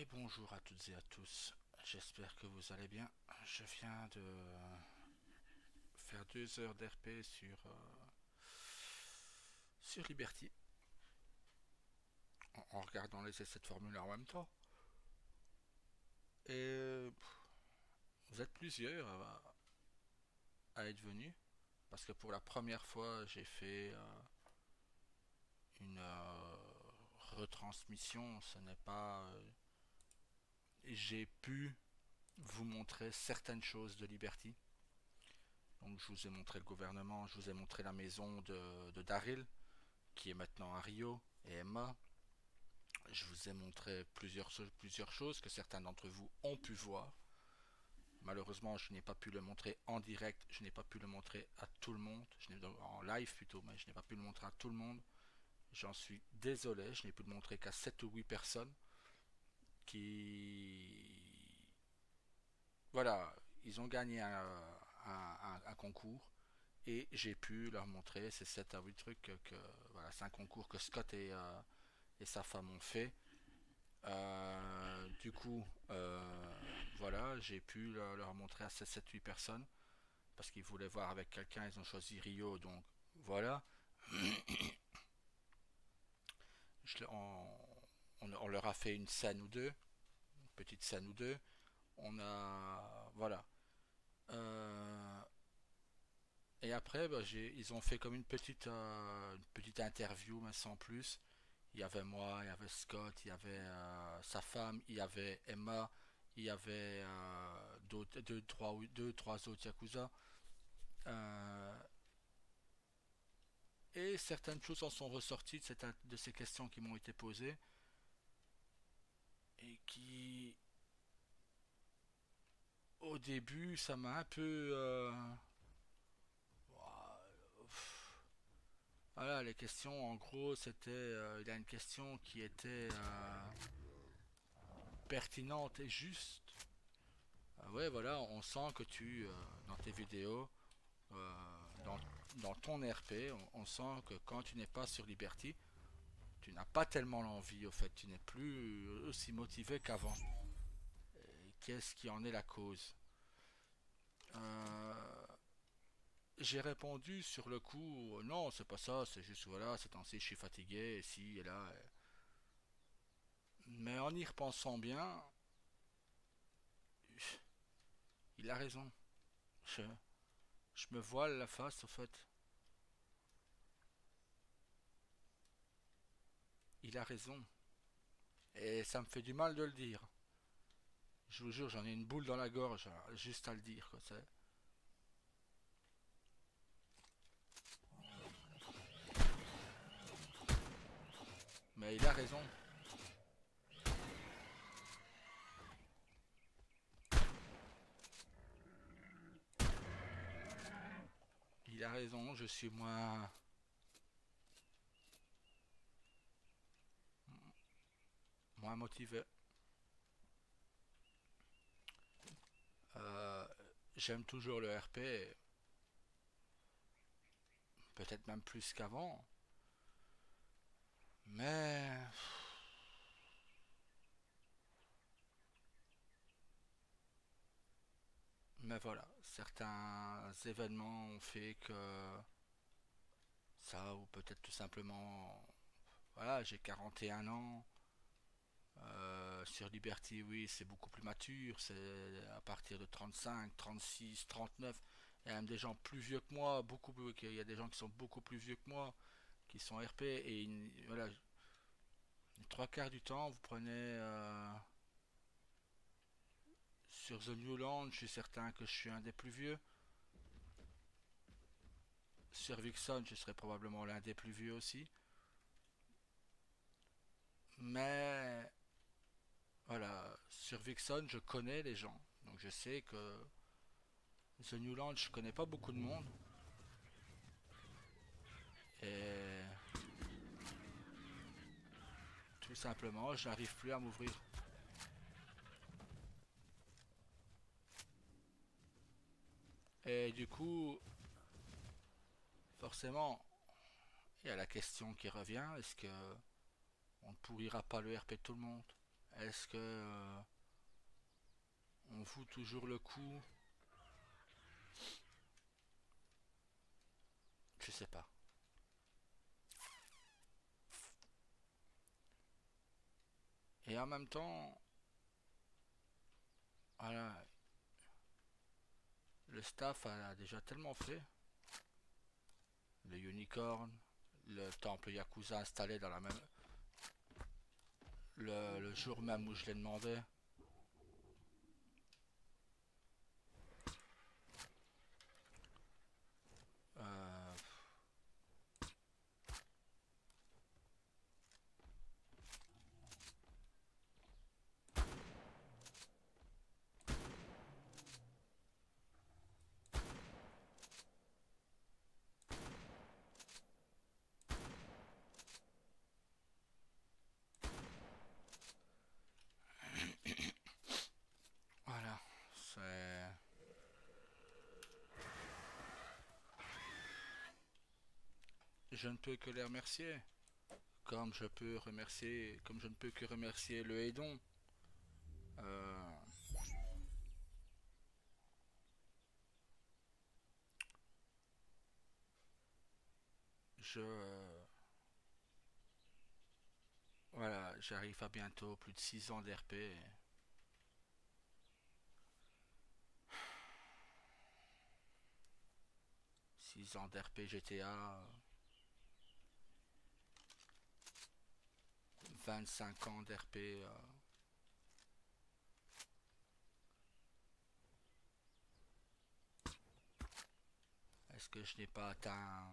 Et bonjour à toutes et à tous, j'espère que vous allez bien. Je viens de faire 2 heures d'RP sur Liberty, en regardant les essais de Formule 1 en même temps. Et vous êtes plusieurs à être venus, parce que pour la première fois j'ai fait une retransmission, ce n'est pas... j'ai pu vous montrer certaines choses de Liberty. Donc je vous ai montré le gouvernement, je vous ai montré la maison de Daryl, qui est maintenant à Rio, et Emma. Je vous ai montré plusieurs choses que certains d'entre vous ont pu voir. Malheureusement, je n'ai pas pu le montrer en direct, je n'ai pas pu le montrer à tout le monde, en live plutôt, mais je n'ai pas pu le montrer à tout le monde. J'en suis désolé, je n'ai pu le montrer qu'à 7 ou 8 personnes qui... Voilà, ils ont gagné un concours et j'ai pu leur montrer ces 7 à 8 trucs voilà, c'est un concours que Scott et sa femme ont fait. Du coup, voilà, j'ai pu leur montrer à 7-8 personnes parce qu'ils voulaient voir avec quelqu'un, ils ont choisi Rio, donc voilà. Je, on leur a fait une scène ou deux, une petite scène ou deux. On a, voilà. Euh, et après, bah, ils ont fait comme une petite interview, mais sans plus. Il y avait moi, il y avait Scott, il y avait sa femme, il y avait Emma, il y avait deux, trois autres Yakuza. Euh, et certaines choses en sont ressorties de ces questions qui m'ont été posées et qui, au début, ça m'a un peu... voilà, les questions, en gros, c'était... il y a une question qui était pertinente et juste. Ouais, voilà, on sent que dans tes vidéos, euh, dans, dans ton RP, on sent que quand tu n'es pas sur Liberty, tu n'as pas tellement l'envie, au fait, tu n'es plus aussi motivé qu'avant. Et qu'est-ce qui en est la cause? euh, j'ai répondu sur le coup, non, c'est pas ça, c'est juste, voilà, ces temps-ci, je suis fatigué, et si, et là. Mais en y repensant bien, il a raison. Je, je me voile la face, au fait. Il a raison. Et ça me fait du mal de le dire. Je vous jure, j'en ai une boule dans la gorge, juste à le dire, quoi. Mais il a raison. Il a raison, je suis moins motivé. Euh, J'aime toujours le RP, peut-être même plus qu'avant. Mais voilà, certains événements ont fait que ça, ou peut-être tout simplement, voilà, j'ai 41 ans. Sur Liberty, oui, c'est beaucoup plus mature, c'est à partir de 35, 36, 39. Il y a même des gens plus vieux que moi, il y a des gens qui sont beaucoup plus vieux que moi, qui sont RP, et voilà, les trois quarts du temps, vous prenez sur The New Land, je suis certain que je suis un des plus vieux. Sur Vixen, je serais probablement l'un des plus vieux aussi. Mais voilà, sur Vixen, je connais les gens. Donc je sais que The New Land, je connais pas beaucoup de monde. Et tout simplement, je n'arrive plus à m'ouvrir. Et du coup, forcément, il y a la question qui revient, est-ce que on ne pourrira pas le RP de tout le monde? Est-ce que on vaut toujours le coup? Je sais pas. Et en même temps, voilà, le staff a déjà tellement fait. Le unicorn, le temple Yakuza installé dans la même. Le jour même où je l'ai demandé. Euh, voilà, c'est. Je ne peux que les remercier. Comme je ne peux que remercier le Aidon. Euh, je. Voilà, j'arrive à bientôt plus de 6 ans d'RP. 6 ans d'RP GTA. 25 ans d'RP. Est-ce que je n'ai pas atteint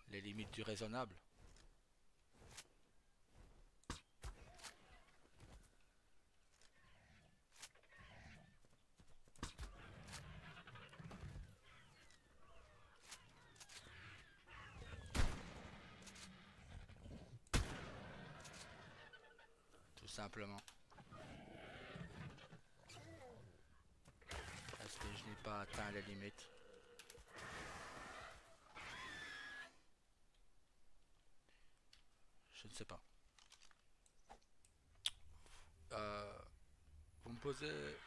les limites du raisonnable? Tout simplement. Est-ce que je n'ai pas atteint les limites? Je ne sais pas. Euh, vous me posez.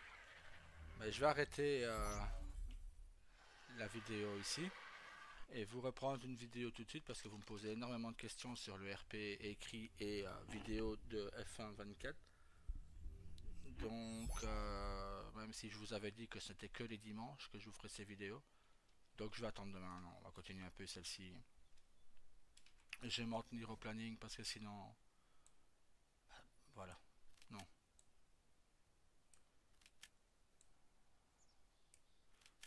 Mais je vais arrêter la vidéo ici et vous reprendre une vidéo tout de suite parce que vous me posez énormément de questions sur le RP écrit et vidéo de F1 24. Donc, même si je vous avais dit que c'était que les dimanches que je vous ferai ces vidéos, donc je vais attendre demain. Non, on va continuer un peu celle-ci. Je vais m'en tenir au planning parce que sinon, voilà, non.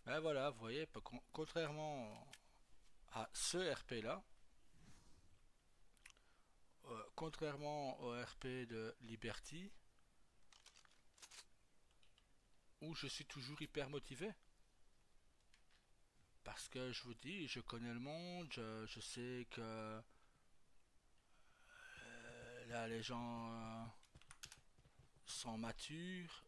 Mais voilà, vous voyez, contrairement à ce RP là, contrairement au RP de Liberty, où je suis toujours hyper motivé. Parce que je vous dis, je connais le monde, je sais que là les gens sont matures.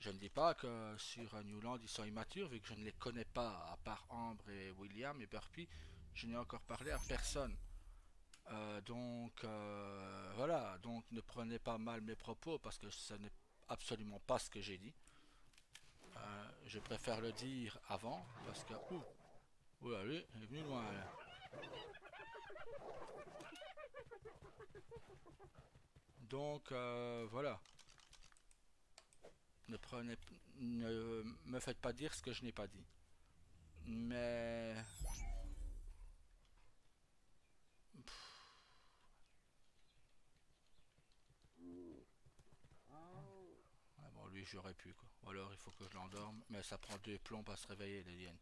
Je ne dis pas que sur Newland ils sont immatures, vu que je ne les connais pas, à part Ambre et William et Burpee, je n'ai encore parlé à personne. Voilà, donc ne prenez pas mal mes propos parce que ce n'est absolument pas ce que j'ai dit. Je préfère le dire avant parce que oula, lui, il est venu loin là. Donc voilà, ne prenez, ne me faites pas dire ce que je n'ai pas dit. Mais ah bon, lui j'aurais pu quoi. Ou alors il faut que je l'endorme, mais ça prend 2 plombs à se réveiller les liens.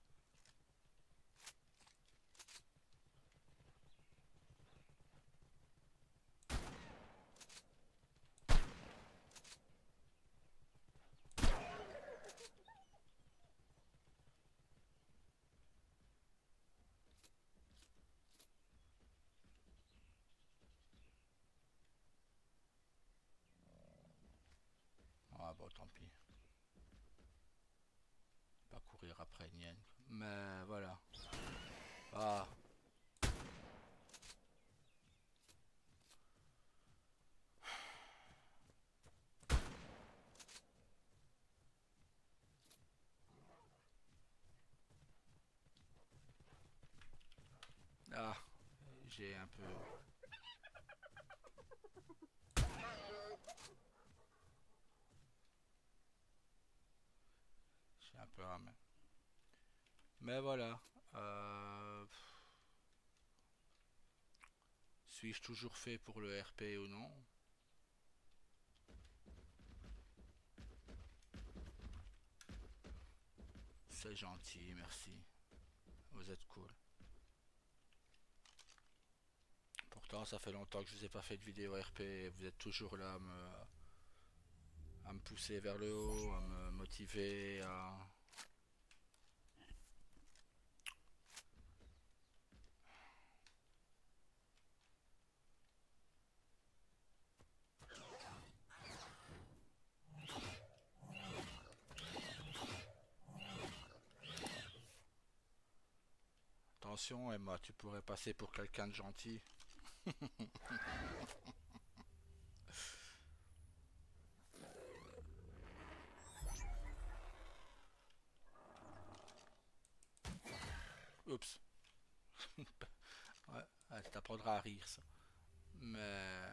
Ah bon, tant pis. Pas courir après Nien. Mais voilà. Ah, Ah, j'ai un peu... J'ai un peu ramé. Mais voilà. Suis-je toujours fait pour le RP ou non? C'est gentil, merci. Vous êtes cool. Pourtant, ça fait longtemps que je vous ai pas fait de vidéo RP et vous êtes toujours là à me pousser vers le haut, à me motiver, à... Attention, Emma, tu pourrais passer pour quelqu'un de gentil. Oups. Ouais, ouais, tu t'apprendras à rire, ça. Mais...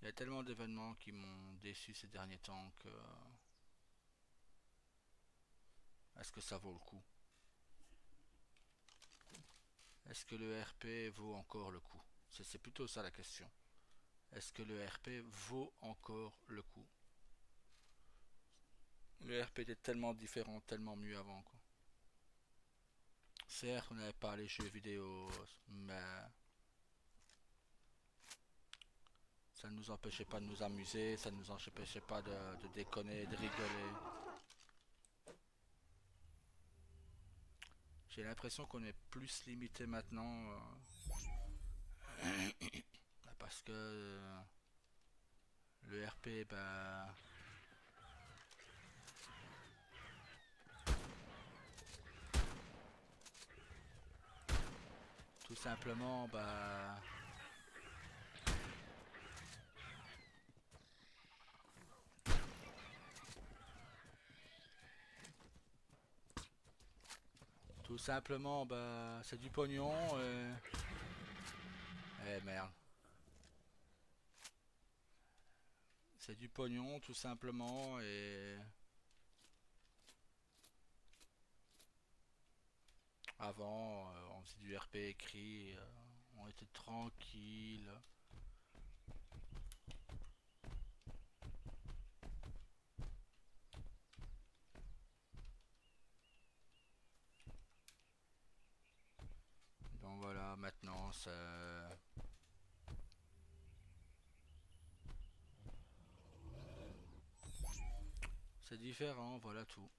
Il y a tellement d'événements qui m'ont déçu ces derniers temps que... Est-ce que ça vaut le coup? Est-ce que le RP vaut encore le coup? C'est plutôt ça la question. Est-ce que le RP vaut encore le coup? Le RP était tellement différent, tellement mieux avant, quoi. Certes, on n'avait pas les jeux vidéo, mais ça ne nous empêchait pas de nous amuser, ça ne nous empêchait pas de déconner, de rigoler. J'ai l'impression qu'on est plus limité maintenant parce que le RP, ben, tout simplement, ben, tout simplement, ben, c'est du pognon. Merde, c'est du pognon tout simplement et avant, on faisait du RP écrit, on était tranquille. Donc voilà, maintenant c'est différent, voilà tout.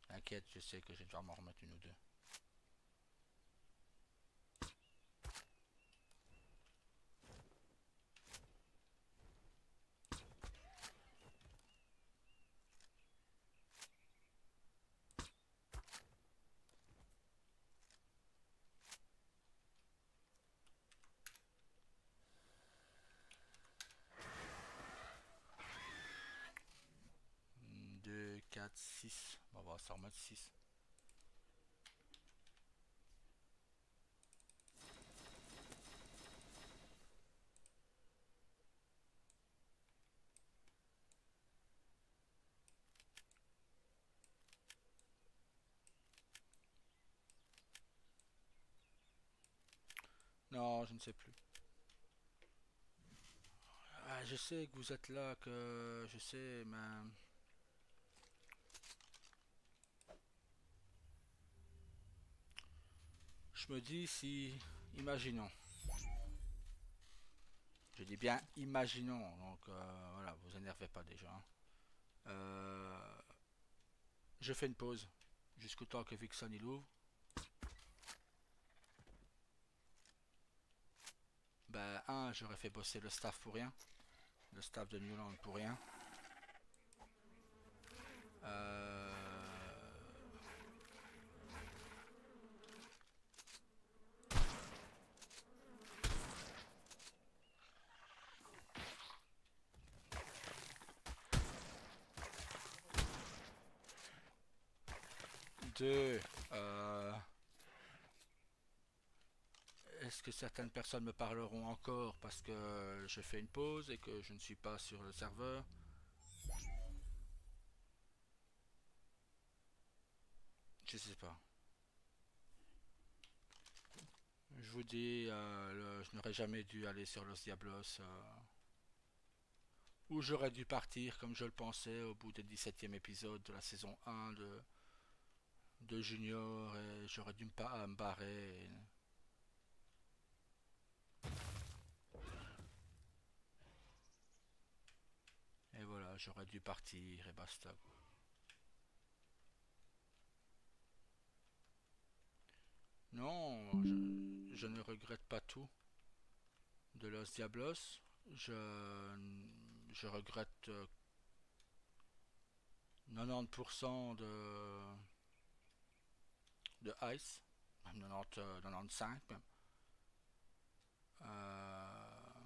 T'inquiète, je sais que je vais devoir m'en remettre une ou deux. Deux, quatre, six. On va s'en remettre six. Non, je ne sais plus. Ah, je sais que vous êtes là, que je sais, mais je me dis si, imaginons, je dis bien imaginons, donc voilà, vous énervez pas déjà, hein. Euh, je fais une pause jusqu'au temps que Vixen il ouvre. Ben, un, j'aurais fait bosser le staff pour rien. le staff de Newland pour rien. Euh... Deux. Est-ce que certaines personnes me parleront encore parce que je fais une pause et que je ne suis pas sur le serveur? Je sais pas. Je vous dis, je n'aurais jamais dû aller sur Los Diablos. Ou j'aurais dû partir comme je le pensais au bout du 17e épisode de la saison 1 de Junior et j'aurais dû me barrer. Et voilà, j'aurais dû partir et basta. Non, je ne regrette pas tout de Los Diablos. Je, je regrette 90% de Ice, 90, 95 même. Euh,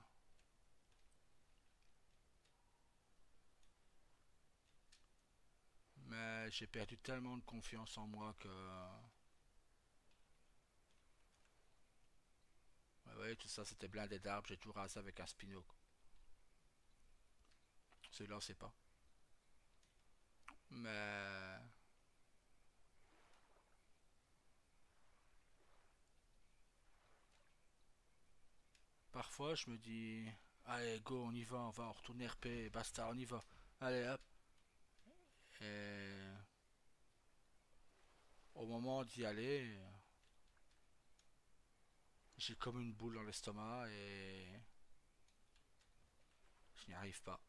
mais j'ai perdu tellement de confiance en moi que... Ouais, ouais, tout ça c'était blindé d'arbres, j'ai tout rasé avec un spino. Celui-là, c'est pas. Mais parfois, je me dis, allez, go, on va, on retourne RP, basta, on y va. Allez, hop. Et au moment d'y aller, j'ai comme une boule dans l'estomac et je n'y arrive pas.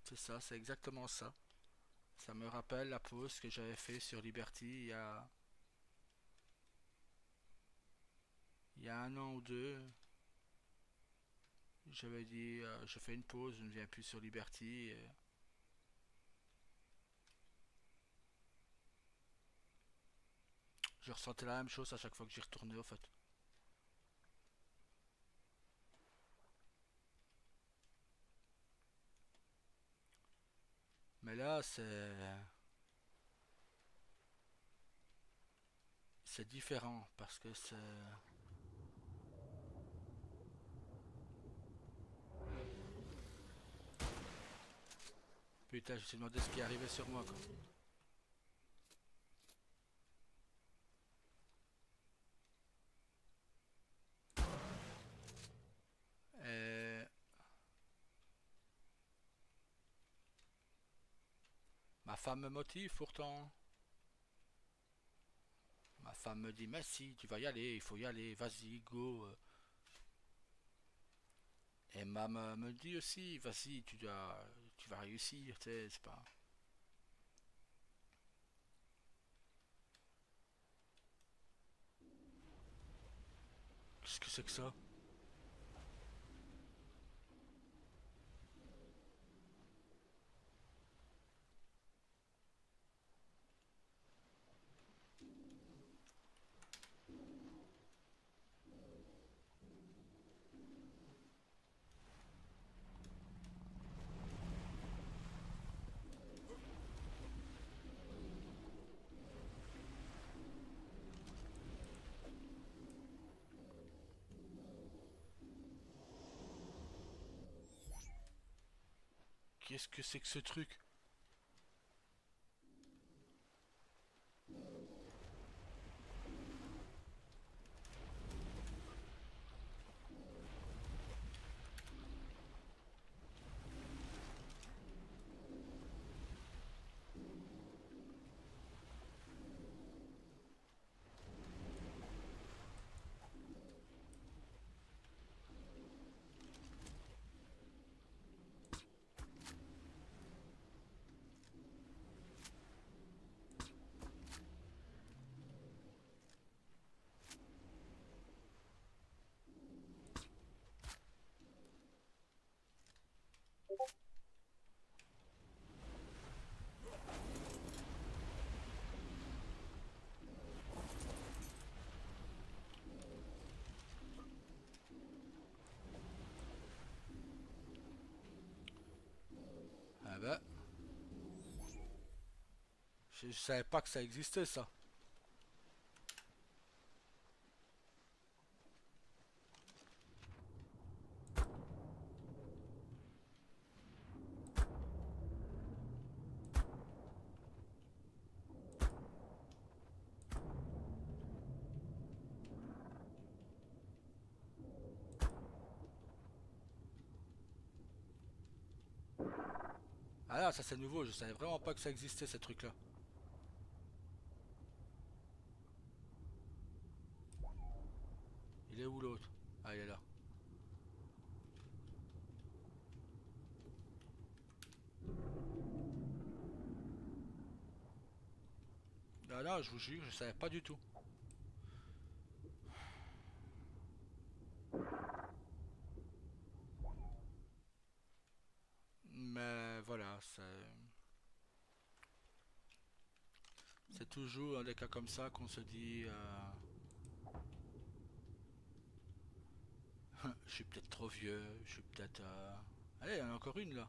C'est ça, c'est exactement ça. Ça me rappelle la pause que j'avais fait sur Liberty il y a un an ou deux. J'avais dit, je fais une pause, je ne viens plus sur Liberty. Et je ressentais la même chose à chaque fois que j'y retournais, au fait. Mais là, c'est différent parce que c'est... Putain, je me suis demandé ce qui arrivait sur moi, quoi. Et ma femme me motive pourtant. Ma femme me dit, mais si, tu vas y aller, il faut y aller, vas-y, go. Et maman me dit aussi, vas-y, tu vas réussir, tu sais, c'est pas... Qu'est-ce que c'est que ça? Qu'est-ce que c'est que ce truc? Je savais pas que ça existait ça. Ah là, ça c'est nouveau, je savais vraiment pas que ça existait ces trucs-là. Il est où l'autre? Ah, il est là. Ah là, je vous jure, je savais pas du tout. Mais voilà, c'est toujours dans des cas comme ça qu'on se dit je suis peut-être trop vieux, je suis peut-être... Allez, il y en a encore une là.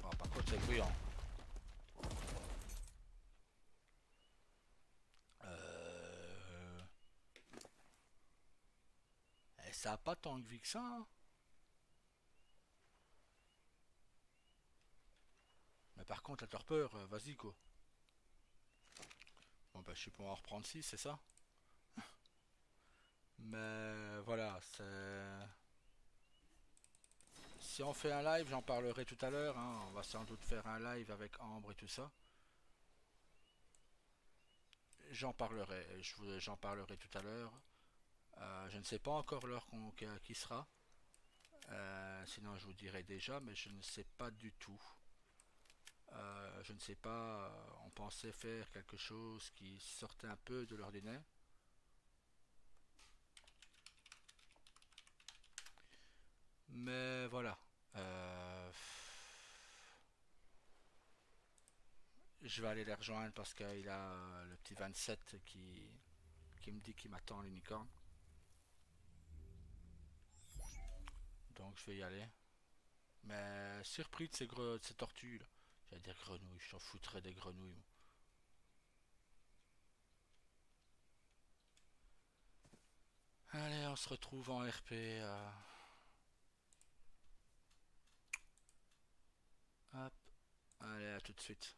Bon, par contre, c'est bruyant. Euh... Ça a pas tant de vie que ça, hein. Mais par contre, la torpeur, vas-y quoi. Bon bah je suis pour en reprendre 6, c'est ça. Mais voilà, c'est... Si on fait un live, j'en parlerai tout à l'heure, hein. On va sans doute faire un live avec Ambre et tout ça. J'en parlerai, j'en parlerai tout à l'heure. Je ne sais pas encore l'heure qui sera. Sinon je vous dirai déjà, mais je ne sais pas du tout. Je ne sais pas, on pensait faire quelque chose qui sortait un peu de l'ordinaire. Mais voilà. Euh, je vais aller les rejoindre parce qu'il a le petit 27 qui me dit qu'il m'attend à l'unicorne. Donc je vais y aller. Mais surpris de de ces tortues là. J'allais dire grenouilles, je t'en foutrais des grenouilles. Allez, on se retrouve en RP. Hop. Allez, à tout de suite.